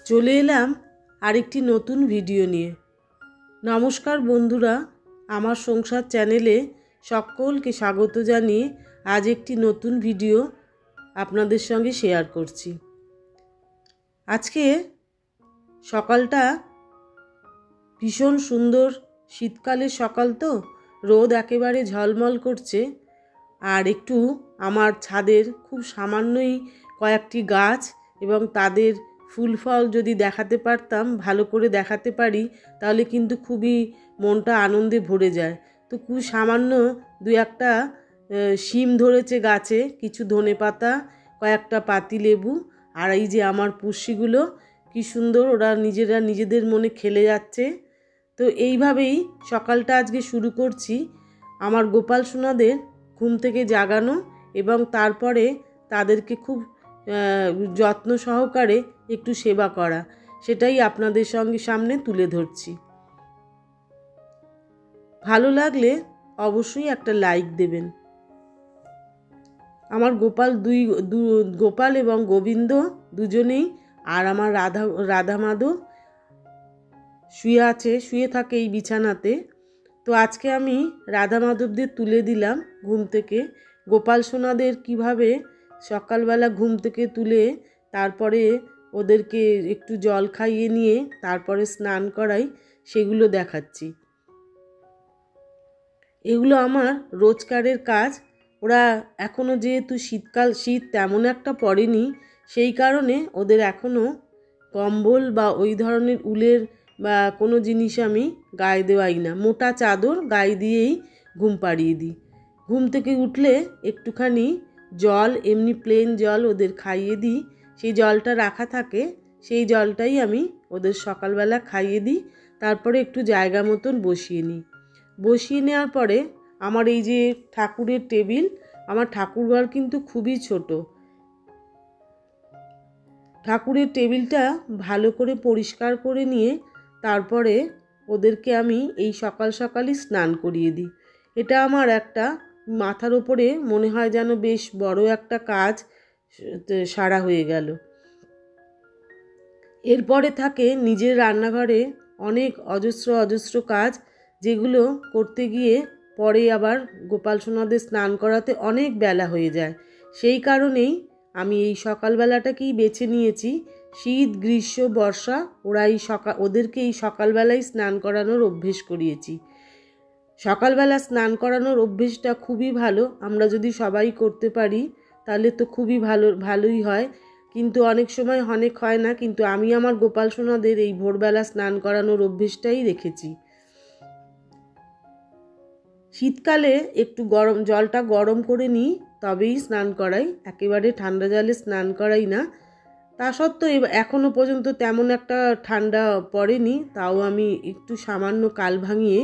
চলে এলাম আরেকটি নতুন ভিডিও নিয়ে। নমস্কার বন্ধুরা, আমার সংসার চ্যানেলে সকলকে স্বাগত জানিয়ে আজ একটি নতুন ভিডিও আপনাদের সঙ্গে শেয়ার করছি। আজকে সকালটা ভীষণ সুন্দর, শীতকালের সকাল তো, রোদ একেবারে ঝলমল করছে। আর একটু আমার ছাদের খুব সামান্যই কয়েকটি গাছ এবং তাদের ফুল ফল যদি দেখাতে পারতাম, ভালো করে দেখাতে পারি, তাহলে কিন্তু খুবই মনটা আনন্দে ভরে যায়। তো খুব সামান্য দু একটা শিম ধরেছে গাছে, কিছু ধনেপাতা, কয়েকটা পাতিলেবু, আর এই যে আমার পুষ্যিগুলো কি সুন্দর, ওরা নিজেদের মনে খেলে যাচ্ছে। তো এইভাবেই সকালটা আজকে শুরু করছি। আমার গোপাল সোনাদের ঘুম থেকে জাগানো এবং তারপরে তাদেরকে খুব যত্ন সহকারে একটু সেবা করা, সেটাই আপনাদের সামনে তুলে ধরছি। ভালো লাগলে অবশ্যই একটা লাইক দেবেন। আমার গোপাল এবং গোবিন্দ দুজনেই, আর আমার রাধা মাধব শুয়ে থাকে এই বিছানাতে। তো আজকে আমি রাধা মাধবদের তুলে দিলাম ঘুম থেকে। গোপাল সোনাদের কিভাবে সকালবেলা ঘুম থেকে তুলে তারপরে ওদেরকে একটু জল খাইয়ে নিয়ে তারপরে স্নান করাই, সেগুলো দেখাচ্ছি। এগুলো আমার রোজকারের কাজ। ওরা এখনও যেহেতু শীত তেমন একটা পড়েনি, সেই কারণে ওদের এখনও কম্বল বা ওই ধরনের উলের বা কোনো জিনিস আমি গায়ে দেওয়াই না। মোটা চাদর গায়ে দিয়েই ঘুম পাড়িয়ে দিই। ঘুম থেকে উঠলে একটুখানি জল, এমনি প্লেন জল ওদের খাইয়ে দিই। সেই জলটা রাখা থাকে, সেই জলটাই আমি ওদের সকালবেলা খাইয়ে দিই। তারপরে একটু জায়গা মতন বসিয়ে নিই। বসিয়ে নেওয়ার পরে আমার এই যে ঠাকুরের টেবিল, আমার ঠাকুরঘর কিন্তু খুবই ছোট। ঠাকুরের টেবিলটা ভালো করে পরিষ্কার করে নিয়ে তারপরে ওদেরকে আমি এই সকালই স্নান করিয়ে দিই। এটা আমার একটা মাথার ওপরে মনে হয় যেন বেশ বড় একটা কাজ সারা হয়ে গেল। এরপরে থাকে নিজের রান্নাঘরে অনেক অজস্র কাজ, যেগুলো করতে গিয়ে পরে আবার গোপাল সোনাদের স্নান করাতে অনেক বেলা হয়ে যায়। সেই কারণেই আমি এই সকালবেলাটাকেই বেছে নিয়েছি। শীত, গ্রীষ্ম, বর্ষা, ওদেরকে এই সকালবেলায় স্নান করানোর অভ্যেস করিয়েছি। সকালবেলা স্নান করানোর অভ্যেসটা খুবই ভালো। আমরা যদি সবাই করতে পারি তাহলে তো খুবই ভালোই হয়, কিন্তু অনেক সময় হয় না। কিন্তু আমি আমার গোপাল সোনাদের এই ভোরবেলা স্নান করানোর অভ্যেসটাই রেখেছি। শীতকালে একটু জলটা গরম করে নিই, তবেই স্নান করাই, একেবারে ঠান্ডা জলে স্নান করাই না। তা সত্ত্বেও এখনও পর্যন্ত তেমন একটা ঠান্ডা পড়েনি, তাও আমি একটু সামান্য কাল ভাঙিয়ে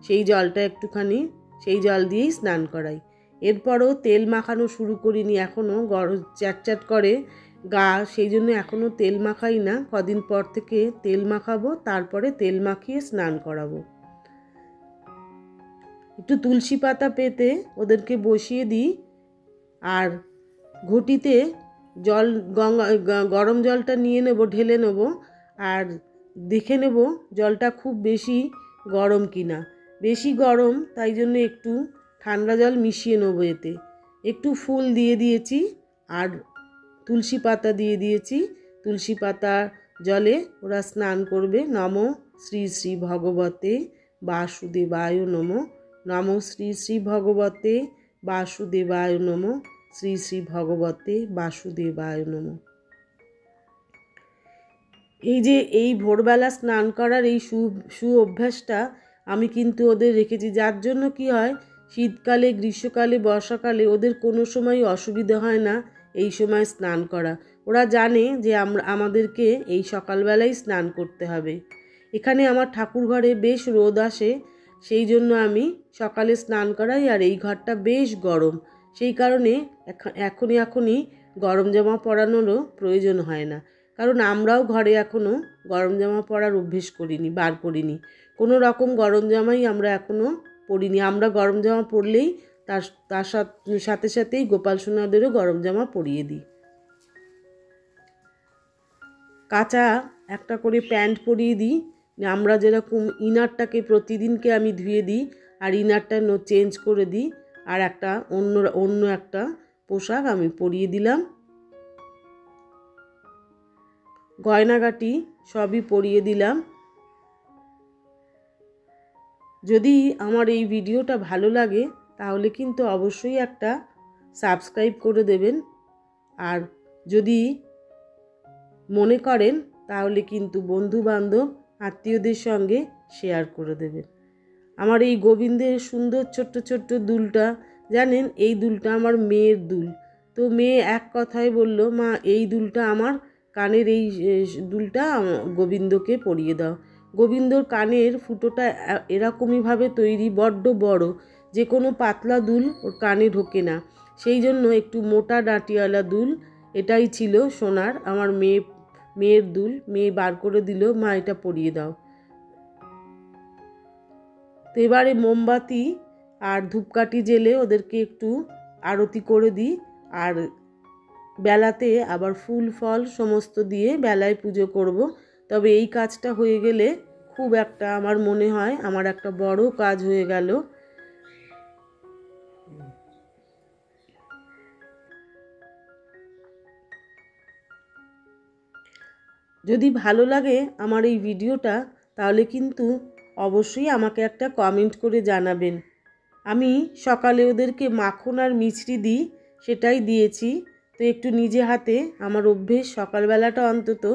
সেই জলটা একটুখানি সেই জল দিয়েই স্নান করাই। এরপরও তেল মাখানো শুরু করিনি, এখনও চ্যাটচ্যাট করে গা, সেই জন্য এখনও তেল মাখাই না। কদিন পর থেকে তেল মাখাবো, তারপরে তেল মাখিয়ে স্নান করাবো। একটু তুলসী পাতা পেতে ওদেরকে বসিয়ে দিই, আর ঘটিতে গরম জলটা নিয়ে নেব, ঢেলে নেব, আর দেখে নেব জলটা খুব বেশি গরম কিনা। বেশি গরম, তাই জন্য একটু ঠান্ডা জল মিশিয়ে নেব। এতে একটু ফুল দিয়ে দিয়েছি আর তুলসী পাতা দিয়ে দিয়েছি। তুলসী পাতা জলে ওরা স্নান করবে। নমো শ্রী শ্রী ভগবতে বাসুদেবায় নমো, নমো শ্রী শ্রী ভগবতে বাসুদেবায় নমো, শ্রী শ্রী ভগবতে বাসুদেবায় নমঃ। এই ভোরবেলা স্নান করার এই অভ্যাসটা আমি কিন্তু ওদের রেখেছি, যার জন্য কি হয়, শীতকালে, গ্রীষ্মকালে, বর্ষাকালে ওদের কোনো সময় অসুবিধা হয় না এই সময় স্নান করা। ওরা জানে যে আমাদেরকে এই সকালবেলায় স্নান করতে হবে। এখানে আমার ঠাকুর ঘরে বেশ রোদ আসে, সেই জন্য আমি সকালে স্নান করাই। আর এই ঘরটা বেশ গরম, সেই কারণে এখনই গরম জামা পরানোরও প্রয়োজন হয় না। কারণ আমরাও ঘরে এখনও গরম জামা পরার অভ্যেস বার করিনি। কোনো রকম গরম জামাই আমরা এখনও পরিনি। আমরা গরম জামা পরলেই তার সাথেই গোপাল সোনাদেরও গরম জামা পরিয়ে দিই। কাঁচা একটা করে প্যান্ট পরিয়ে দিই। আমরা যেরকম ইনারটাকে প্রতিদিনকে আমি ধুয়ে দিই আর ইনারটা চেঞ্জ করে দিই, আর একটা অন্য একটা পোশাক আমি পরিয়ে দিলাম। গয়নাগাটি সবই পরিয়ে দিলাম। যদি আমার এই ভিডিওটা ভালো লাগে তাহলে কিন্তু অবশ্যই একটা সাবস্ক্রাইব করে দেবেন, আর যদি মনে করেন তাহলে কিন্তু বন্ধু বান্ধব আত্মীয়দের সঙ্গে শেয়ার করে দেবেন। আমার এই গোবিন্দের সুন্দর ছোট্ট ছোট্ট দুলটা, জানেন এই দুলটা আমার মেয়ের দুল। তো মেয়ে এক কথায় বলল, মা এই দুলটা আমার কানের এই দুলটা গোবিন্দকে পরিয়ে দাও। গোবিন্দর কানের ফুটোটা এরকমইভাবে তৈরি, বড্ড বড়, যে কোনো পাতলা দুল ওর কানে ঢোকে না, সেই জন্য একটু মোটা ডাঁটিওয়ালা দুল এটাই ছিল সোনার। আমার মেয়ের দুল। মেয়ে বার করে দিল, মা এটা পরিয়ে দাও। তো এবারে মোমবাতি আর ধূপকাঠি জ্বেলে ওদেরকে একটু আরতি করে দিই, আর বেলাতে আবার ফুল ফল সমস্ত দিয়ে বেলায় পুজো করব। তবে এই কাজটা হয়ে গেলে খুব একটা আমার মনে হয় আমার একটা বড় কাজ হয়ে গেল। যদি ভালো লাগে আমার এই ভিডিওটা তাহলে কিন্তু অবশ্যই আমাকে একটা কমেন্ট করে জানাবেন। আমি সকালে ওদেরকে মাখন আর মিছরি দিই, সেটাই দিয়েছি। তো একটু নিজে হাতে, আমার অভ্যেস সকালবেলাটা অন্তত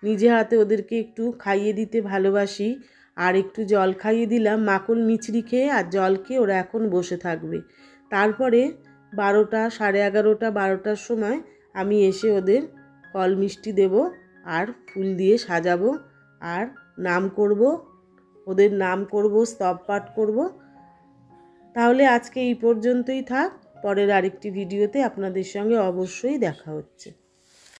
নিজে হাতে ওদেরকে একটু খাইয়ে দিতে ভালোবাসি। আর একটু জল খাইয়ে দিলাম, মাখন মিছরি খেয়ে আর জল খেয়ে ওরা এখন বসে থাকবে। তারপরে 12টা, 11:30, 12টার সময় আমি এসে ওদের ফল মিষ্টি দেব আর ফুল দিয়ে সাজাবো আর নাম করব, ওদের নাম করব, স্তব পাঠ করব। তাহলে আজকে এই পর্যন্তই থাক। পরের আরেকটি ভিডিওতে আপনাদের সঙ্গে অবশ্যই দেখা হচ্ছে।